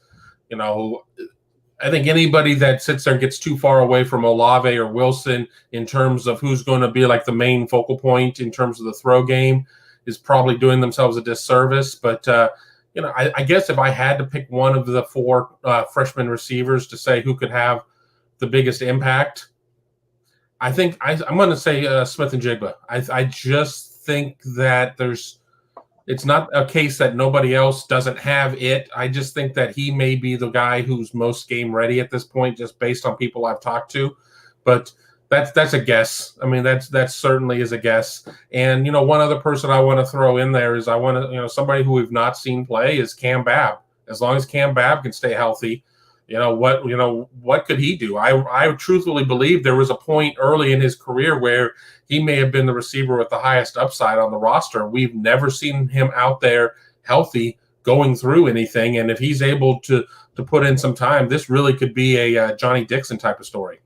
I think anybody that sits there and gets too far away from Olave or Wilson in terms of who's going to be like the main focal point in terms of the throw game is probably doing themselves a disservice. But, I guess if I had to pick one of the 4 freshman receivers to say who could have the biggest impact, I think I'm going to say Smith-Njigba. I just think that it's not a case that nobody else doesn't have it. I just think that he may be the guy who's most game ready at this point, just based on people I've talked to. But that's a guess. I mean, that certainly is a guess. And one other person I want to throw in there is somebody who we've not seen play is Cam Babb. As long as Cam Babb can stay healthy, what could he do? I truthfully believe there was a point early in his career where he may have been the receiver with the highest upside on the roster. We've never seen him out there healthy going through anything. And if he's able to put in some time, this really could be a Johnny Dixon type of story.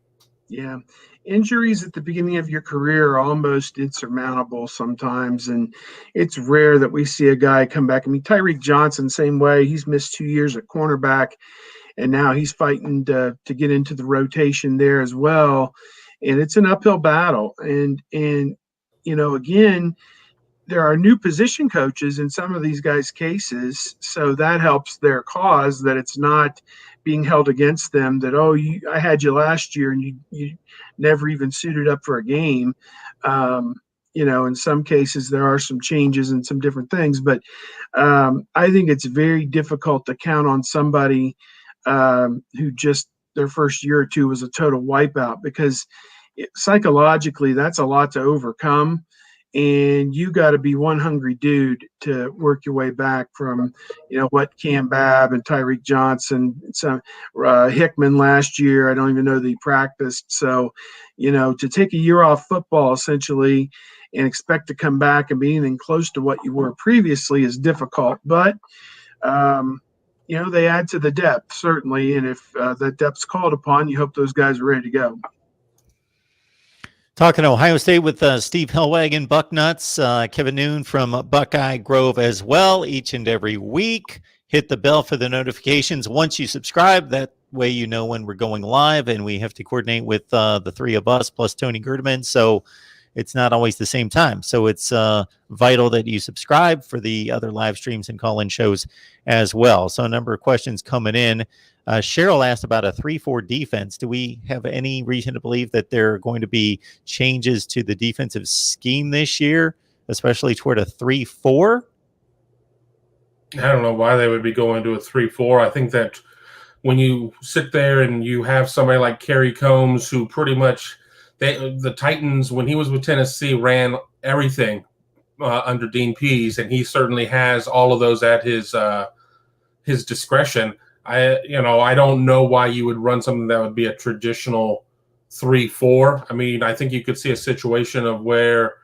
Yeah. Injuries at the beginning of your career are almost insurmountable sometimes, and it's rare that we see a guy come back. I mean, Tyreek Johnson, same way. He's missed 2 years at cornerback, and now he's fighting to get into the rotation there as well. And it's an uphill battle. And again, there are new position coaches in some of these guys' cases, so that helps their cause, that it's not being held against them that, I had you last year and you never even suited up for a game. In some cases there are some changes and some different things, but I think it's very difficult to count on somebody who just their first year or two was a total wipeout, because psychologically that's a lot to overcome. And you got to be one hungry dude to work your way back from, what Cam Babb and Tyreek Johnson, some Hickman last year. I don't even know that he practiced. So, to take a year off football essentially and expect to come back and be anything close to what you were previously is difficult. But, they add to the depth, certainly. And if that depth's called upon, you hope those guys are ready to go. Talking Ohio State with Steve Hellwagon, Bucknuts, Kevin Noon from Buckeye Grove as well, each and every week. Hit the bell for the notifications once you subscribe. That way you know when we're going live, and we have to coordinate with the 3 of us plus Tony Gerdeman, so it's not always the same time. So it's vital that you subscribe for the other live streams and call-in shows as well. So a number of questions coming in. Cheryl asked about a 3-4 defense. Do we have any reason to believe that there are going to be changes to the defensive scheme this year, especially toward a 3-4? I don't know why they would be going to a 3-4. I think that when you sit there and you have somebody like Kerry Combs, who pretty much the Titans, when he was with Tennessee, ran everything under Dean Pease, and he certainly has all of those at his discretion. I don't know why you would run something that would be a traditional 3-4. I mean, I think you could see a situation of where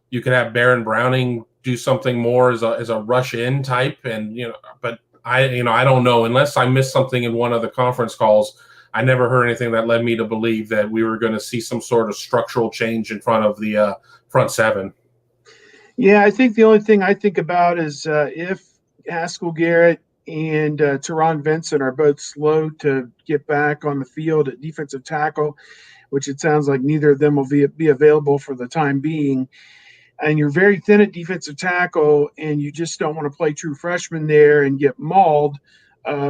you could have Baron Browning do something more as a rush in type, and but I don't know, unless I missed something in one of the conference calls. I never heard anything that led me to believe that we were going to see some sort of structural change in front of the front seven. Yeah, I think the only thing I think about is if Haskell Garrett and Teron Vincent are both slow to get back on the field at defensive tackle, which it sounds like neither of them will be available for the time being, and you're very thin at defensive tackle and you just don't want to play true freshman there and get mauled,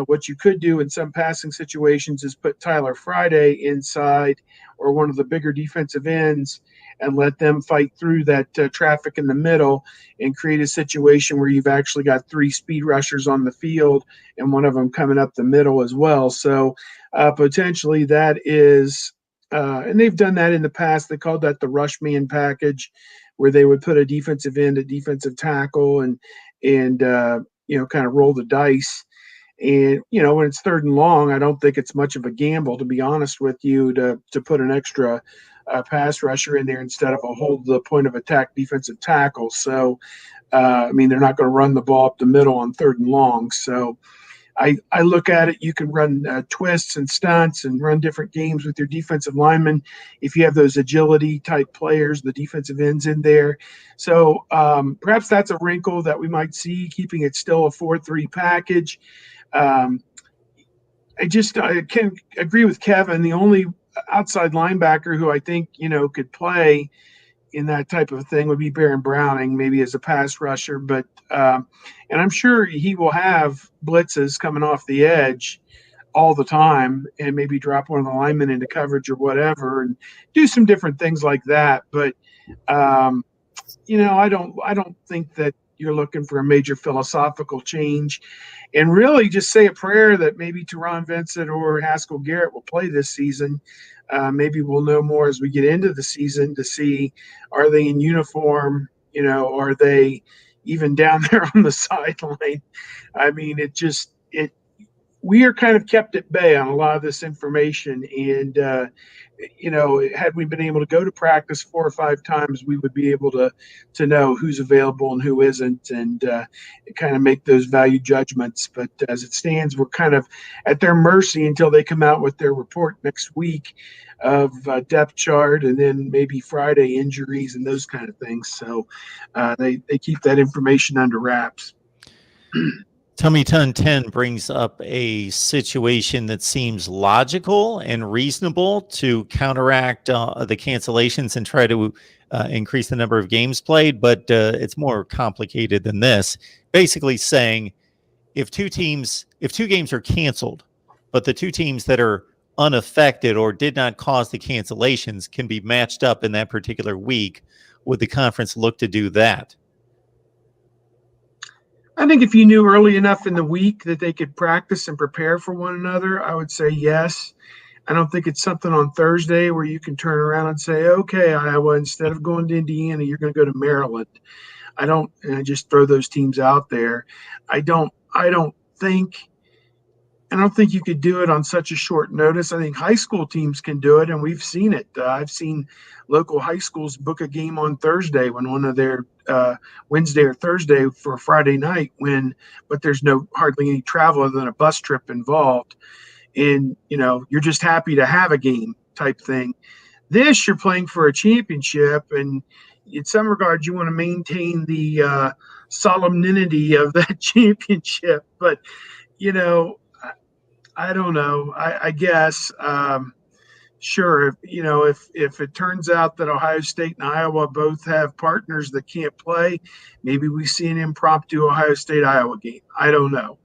what you could do in some passing situations is put Tyler Friday inside or one of the bigger defensive ends and let them fight through that traffic in the middle and create a situation where you've actually got 3 speed rushers on the field and one of them coming up the middle as well. So potentially that is, and they've done that in the past. They called that the rush man package, where they would put a defensive end, a defensive tackle, and kind of roll the dice. And when it's 3rd and long, I don't think it's much of a gamble, to be honest with you, to put an extra pass rusher in there instead of a hold the point of attack defensive tackle. So, they're not going to run the ball up the middle on 3rd and long. So I look at it, you can run twists and stunts and run different games with your defensive linemen if you have those agility type players, the defensive ends in there. So perhaps that's a wrinkle that we might see, keeping it still a 4-3 package. I can agree with Kevin. The only outside linebacker who I think, could play in that type of thing would be Baron Browning, maybe as a pass rusher, but and I'm sure he will have blitzes coming off the edge all the time and maybe drop one of the linemen into coverage or whatever and do some different things like that. But I don't think that you're looking for a major philosophical change, and really just say a prayer that maybe Teron Vincent or Haskell Garrett will play this season. Maybe we'll know more as we get into the season to see, are they in uniform? Are they even down there on the sideline? We are kind of kept at bay on a lot of this information. And, had we been able to go to practice 4 or 5 times, we would be able to know who's available and who isn't, and kind of make those value judgments. But as it stands, we're kind of at their mercy until they come out with their report next week of depth chart, and then maybe Friday injuries and those kind of things. So they keep that information under wraps. Tummy Ton 10 brings up a situation that seems logical and reasonable to counteract the cancellations and try to increase the number of games played, but it's more complicated than this. Basically saying if 2 games are canceled, but the 2 teams that are unaffected or did not cause the cancellations can be matched up in that particular week, would the conference look to do that? I think if you knew early enough in the week that they could practice and prepare for one another, I would say yes. I don't think it's something on Thursday where you can turn around and say, okay, Iowa, instead of going to Indiana, you're going to go to Maryland. And I just throw those teams out there. I don't think you could do it on such a short notice. I think high school teams can do it, and we've seen it. I've seen local high schools book a game on Thursday when one of their Wednesday or Thursday for a Friday night but there's hardly any travel other than a bus trip involved. And, you're just happy to have a game type thing. This, you're playing for a championship, and in some regards, you want to maintain the solemnity of that championship. But, I don't know. I guess, sure. If it turns out that Ohio State and Iowa both have partners that can't play, maybe we see an impromptu Ohio State-Iowa game. I don't know.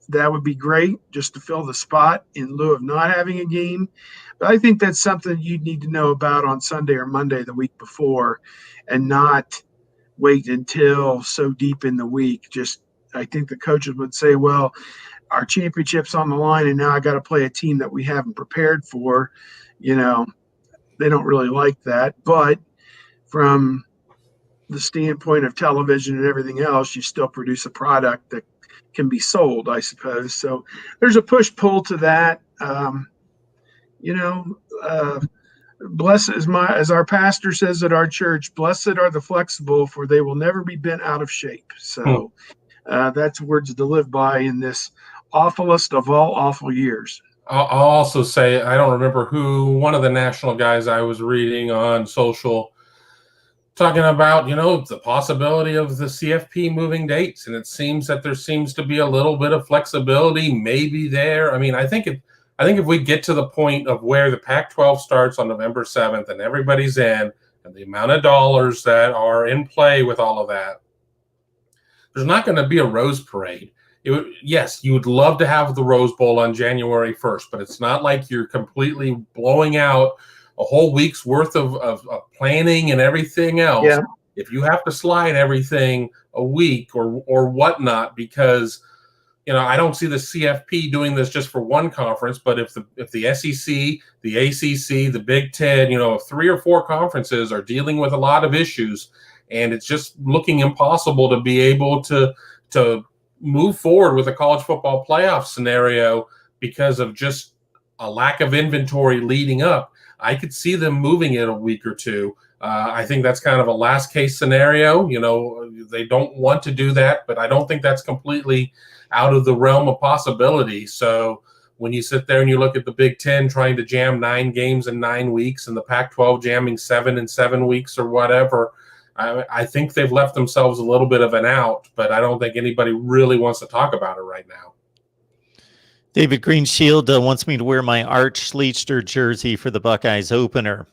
That would be great just to fill the spot in lieu of not having a game. But I think that's something you'd need to know about on Sunday or Monday the week before, and not wait until so deep in the week. I think the coaches would say, well, our championship's on the line, and now I got to play a team that we haven't prepared for. They don't really like that. But from the standpoint of television and everything else, you still produce a product that can be sold, I suppose. So there's a push-pull to that. Blessed as our pastor says at our church, blessed are the flexible, for they will never be bent out of shape. So That's words to live by in this awfulest of all awful years. I'll also say, I don't remember who, one of the national guys I was reading on social talking about, the possibility of the CFP moving dates. And it seems that there seems to be a little bit of flexibility maybe there. I mean, I think if we get to the point of where the Pac-12 starts on November 7th and everybody's in, and the amount of dollars that are in play with all of that, there's not going to be a Rose Parade. Yes, you would love to have the Rose Bowl on January 1st, but it's not like you're completely blowing out a whole week's worth of planning and everything else. Yeah. If you have to slide everything a week or whatnot, because I don't see the CFP doing this just for one conference, but if the SEC, the ACC, the Big Ten, if 3 or 4 conferences are dealing with a lot of issues, and it's just looking impossible to be able to move forward with a college football playoff scenario because of just a lack of inventory leading up, I could see them moving it a week or two. I think that's kind of a last case scenario. They don't want to do that, but I don't think that's completely out of the realm of possibility. So when you sit there and you look at the Big Ten trying to jam 9 games in 9 weeks and the Pac-12 jamming 7 in 7 weeks or whatever, I think they've left themselves a little bit of an out, but I don't think anybody really wants to talk about it right now. David Greenshield wants me to wear my Art Schlichter jersey for the Buckeyes opener.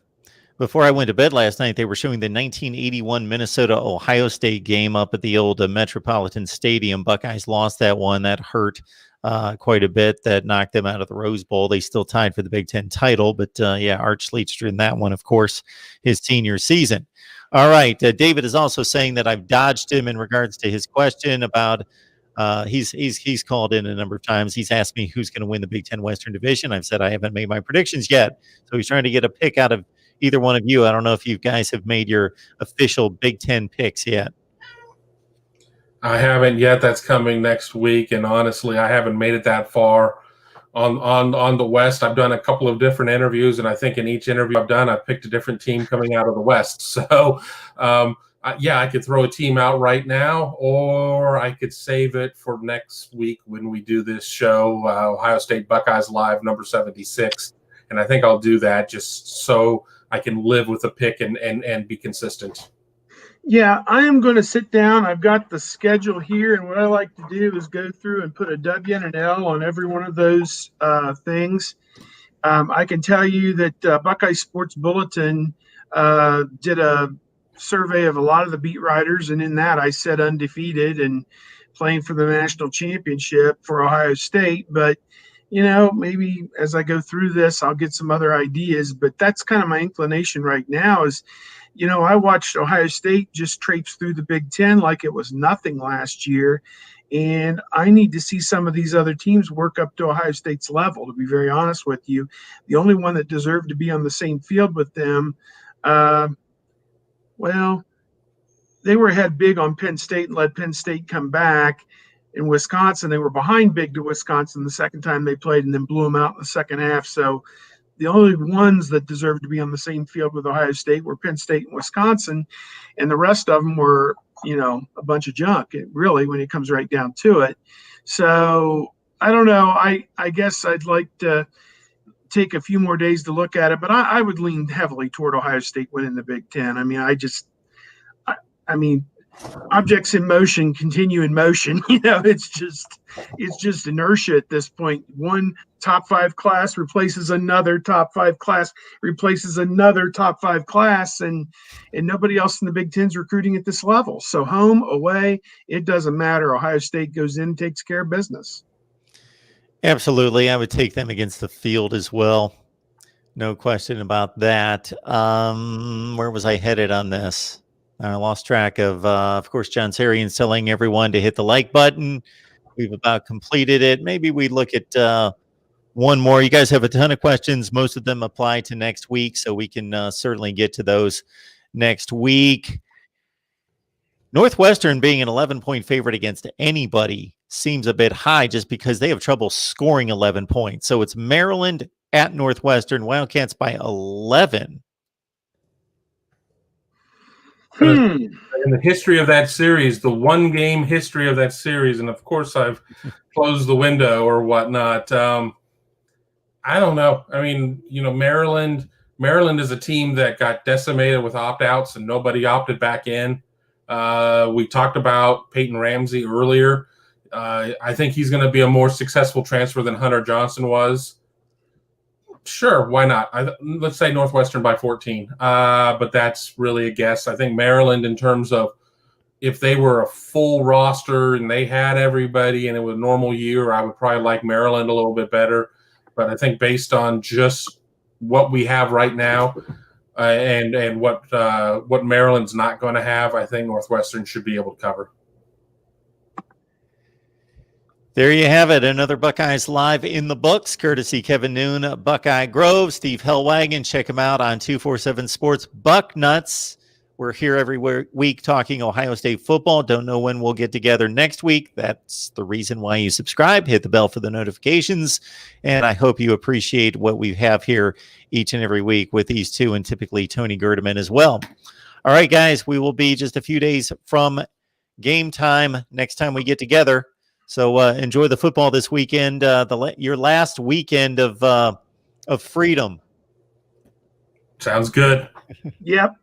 Before I went to bed last night, they were showing the 1981 Minnesota-Ohio State game up at the old Metropolitan Stadium. Buckeyes lost that one. That hurt quite a bit. That knocked them out of the Rose Bowl. They still tied for the Big Ten title, but Art Schlichter in that one, of course, his senior season. All right. David is also saying that I've dodged him in regards to his question about he's called in a number of times. He's asked me who's going to win the Big Ten Western Division. I've said I haven't made my predictions yet. So he's trying to get a pick out of either one of you. I don't know if you guys have made your official Big Ten picks yet. I haven't yet. That's coming next week. And honestly, I haven't made it that far on the West. I've done a couple of different interviews, and I think in each interview I've done, I've picked a different team coming out of the West. So, I could throw a team out right now, or I could save it for next week when we do this show, Ohio State Buckeyes Live, number 76. And I think I'll do that just so I can live with a pick and be consistent. Yeah, I am going to sit down. I've got the schedule here, and what I like to do is go through and put a W and an L on every one of those things. I can tell you that Buckeye Sports Bulletin did a survey of a lot of the beat writers, and in that I said undefeated and playing for the national championship for Ohio State. But, maybe as I go through this, I'll get some other ideas. But that's kind of my inclination right now is, I watched Ohio State just traipse through the Big Ten like it was nothing last year. And I need to see some of these other teams work up to Ohio State's level, to be very honest with you. The only one that deserved to be on the same field with them, they were ahead big on Penn State and let Penn State come back. In Wisconsin, they were behind big to Wisconsin the second time they played and then blew them out in the second half. So the only ones that deserved to be on the same field with Ohio State were Penn State and Wisconsin, and the rest of them were, a bunch of junk, really, when it comes right down to it. So I don't know. I guess I'd like to take a few more days to look at it, but I would lean heavily toward Ohio State winning the Big Ten. I mean, objects in motion continue in motion. It's just inertia at this point. One top 5 class replaces another top 5 class, replaces another top 5 class, and nobody else in the Big Ten's recruiting at this level. So home, away, it doesn't matter. Ohio State goes in and takes care of business. Absolutely. I would take them against the field as well. No question about that. Where was I headed on this? I lost track of course, John Sarian telling everyone to hit the like button. We've about completed it. Maybe we look at one more. You guys have a ton of questions. Most of them apply to next week, so we can certainly get to those next week. Northwestern being an 11-point favorite against anybody seems a bit high just because they have trouble scoring 11 points. So it's Maryland at Northwestern, Wildcats by 11. In the history of that series, the one game history of that series, and of course I've closed the window or whatnot. I don't know. I mean, Maryland is a team that got decimated with opt-outs and nobody opted back in. We talked about Peyton Ramsey earlier. I think he's going to be a more successful transfer than Hunter Johnson was. Sure, why not? Let's say Northwestern by 14, but that's really a guess. I think Maryland, in terms of if they were a full roster and they had everybody and it was a normal year, I would probably like Maryland a little bit better. But I think based on just what we have right now and what Maryland's not going to have, I think Northwestern should be able to cover. There you have it. Another Buckeyes Live in the books, courtesy Kevin Noon, Buckeye Grove, Steve Hellwagon. Check him out on 247 Sports. Buck Nuts. We're here every week talking Ohio State football. Don't know when we'll get together next week. That's the reason why you subscribe. Hit the bell for the notifications. And I hope you appreciate what we have here each and every week with these two and typically Tony Gerdeman as well. All right, guys, we will be just a few days from game time next time we get together. So enjoy the football this weekend, your last weekend of freedom. Sounds good. Yep.